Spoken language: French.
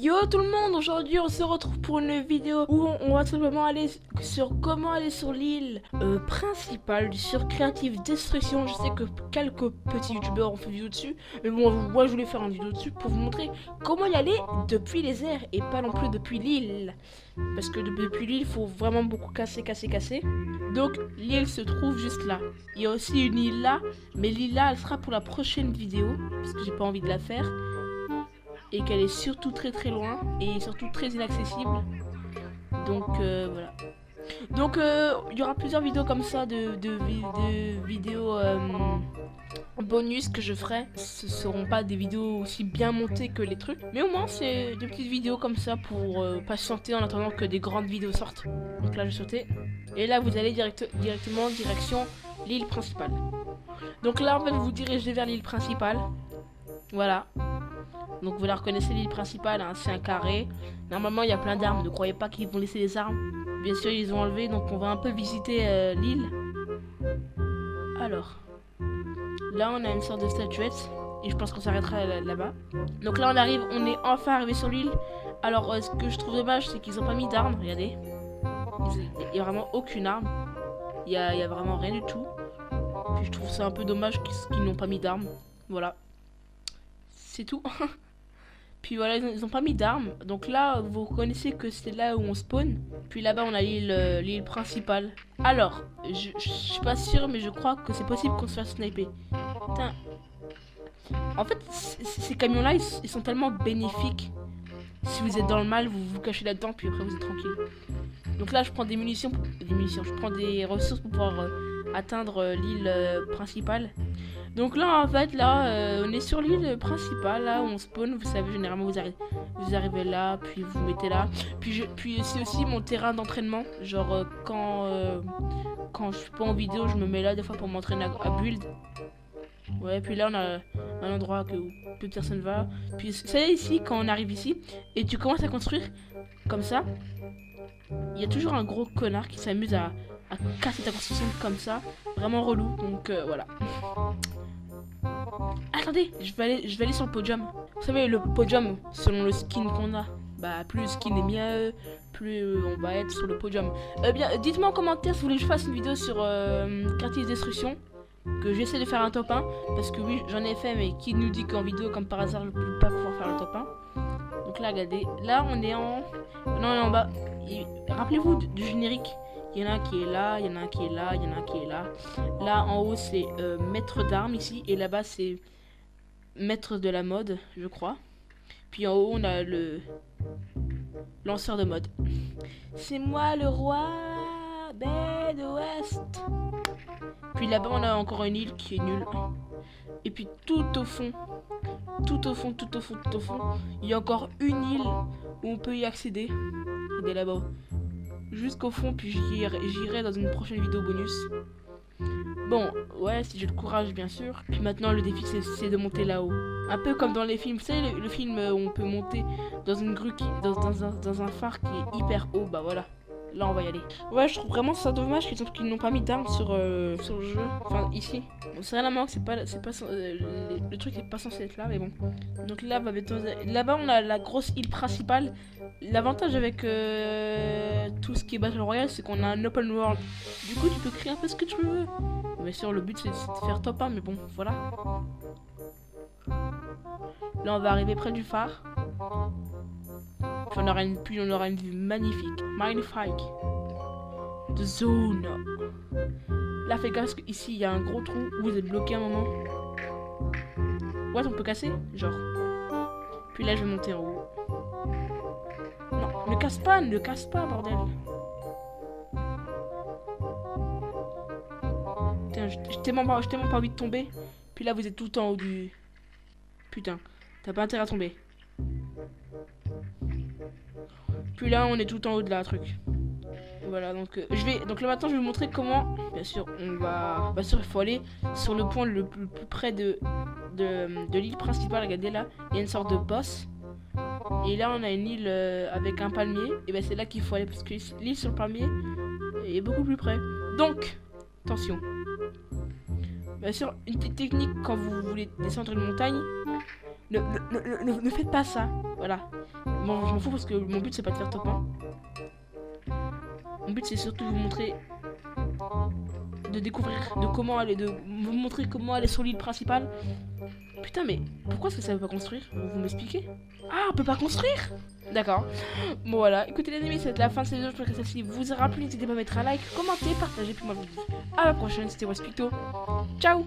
Yo tout le monde, aujourd'hui on se retrouve pour une vidéo où on va simplement aller sur comment aller sur l'île principale sur Creative Destruction. Je sais que quelques petits youtubeurs ont fait une vidéo dessus, mais bon, moi je voulais faire une vidéo dessus pour vous montrer comment y aller depuis les airs et pas non plus depuis l'île. Parce que depuis l'île, il faut vraiment beaucoup casser. Donc l'île se trouve juste là. Il y a aussi une île là, mais l'île là elle sera pour la prochaine vidéo, parce que j'ai pas envie de la faire. Et qu'elle est surtout très loin et surtout très inaccessible. Donc voilà. Donc il y aura plusieurs vidéos comme ça de vidéos bonus que je ferai. Ce seront pas des vidéos aussi bien montées que les trucs, mais au moins c'est des petites vidéos comme ça pour patienter en attendant que des grandes vidéos sortent. Donc là je sautais. Et là vous allez directement direction l'île principale. Donc là en fait vous vous dirigez vers l'île principale. Voilà. Donc vous la reconnaissez, l'île principale, hein, c'est un carré. Normalement il y a plein d'armes, ne croyez pas qu'ils vont laisser les armes. Bien sûr ils ont enlevé, donc on va un peu visiter l'île. Alors, là on a une sorte de statuette, et je pense qu'on s'arrêtera là-bas. Donc là on est enfin arrivé sur l'île. Alors ce que je trouve dommage c'est qu'ils ont pas mis d'armes, regardez. Il y a vraiment aucune arme. Il y a vraiment rien du tout. Puis je trouve ça un peu dommage qu'ils n'ont pas mis d'armes. Voilà. C'est tout. Puis voilà, ils ont pas mis d'armes. Donc là, vous reconnaissez que c'est là où on spawn. Puis là-bas, on a l'île principale. Alors, je suis pas sûr, mais je crois que c'est possible qu'on se fasse sniper. Putain. En fait, ces camions-là, ils sont tellement bénéfiques. Si vous êtes dans le mal, vous vous cachez là-dedans, puis après vous êtes tranquille. Donc là, je prends des munitions. Je prends des ressources pour pouvoir atteindre l'île principale. Donc là en fait on est sur l'île principale là où on spawn, vous savez généralement vous arrivez là, puis vous mettez là, puis c'est aussi mon terrain d'entraînement, genre quand je suis pas en vidéo je me mets là des fois pour m'entraîner à build. Ouais, puis là on a un endroit où plus personne va, puis c'est ici quand on arrive ici et tu commences à construire comme ça, il y a toujours un gros connard qui s'amuse à casser ta construction comme ça, vraiment relou, donc voilà. Attendez, je vais aller sur le podium. Vous savez, le podium, selon le skin qu'on a, bah plus le skin est mieux, plus on va être sur le podium. Bien, dites-moi en commentaire si vous voulez que je fasse une vidéo sur Creative Destruction, que j'essaie de faire un top 1, parce que oui, j'en ai fait, mais qui nous dit qu'en vidéo, comme par hasard, je peux pas pouvoir faire le top 1. Donc là, regardez, là on est en... Non, on est en bas. Rappelez-vous du générique. Il y en a un qui est là, il y en a un qui est là, il y en a un qui est là. Là en haut c'est maître d'armes ici, et là-bas c'est maître de la mode, je crois. Puis en haut on a le lanceur de mode. C'est moi le roi Bed West. Puis là-bas on a encore une île qui est nulle. Et puis tout au fond, il y a encore une île où on peut y accéder. Regardez là-bas. Jusqu'au fond, puis j'irai dans une prochaine vidéo bonus. Bon, ouais, si j'ai le courage, bien sûr. Puis maintenant, le défi, c'est de monter là-haut. Un peu comme dans les films. Vous savez, le film où on peut monter dans une grue, dans un phare qui est hyper haut. Bah voilà. Là, on va y aller. Ouais, je trouve vraiment ça dommage qu'ils n'ont pas mis d'armes sur le jeu. Enfin, ici. Bon, c'est rien à que le truc n'est pas censé être là, mais bon. Donc là-bas, on a la grosse île principale. L'avantage avec tout ce qui est Battle Royale, c'est qu'on a un open world. Du coup, tu peux créer un peu ce que tu veux. Bien sûr, le but, c'est de faire top 1, mais bon, voilà. Là, on va arriver près du phare. Puis on aura une vue magnifique. Magnifique. The zone. Là, faites gaffe, ici, il y a un gros trou où vous êtes bloqué un moment. Ouais, on peut casser, genre. Puis là, je vais monter en haut. Non, ne casse pas, bordel. Putain, j'ai tellement pas envie de tomber. Puis là, vous êtes tout en haut du... Putain, t'as pas intérêt à tomber. Puis là, on est tout en haut de la truc. Voilà, donc donc là maintenant, je vais vous montrer comment. Bien sûr, bien sûr, il faut aller sur le point le plus près de l'île principale. Regardez là, il y a une sorte de boss. Et là, on a une île avec un palmier. Et ben c'est là qu'il faut aller parce que l'île sur le palmier est beaucoup plus près. Donc, attention. Bien sûr, une petite technique quand vous voulez descendre une montagne. Ne faites pas ça. Voilà. Bon, je m'en fous parce que mon but c'est pas de faire top 1. Mon but c'est surtout vous montrer, de découvrir, de vous montrer comment aller sur l'île principale. Putain, mais pourquoi est-ce que ça veut pas construire? Vous m'expliquez? Ah, on peut pas construire? D'accord. Bon voilà, écoutez les amis, c'est la fin de cette vidéo. J'espère que celle-ci vous aura plu. N'hésitez pas à mettre un like, commenter, partager. Puis moi je vous dis à la prochaine. C'était Waspito. Ciao.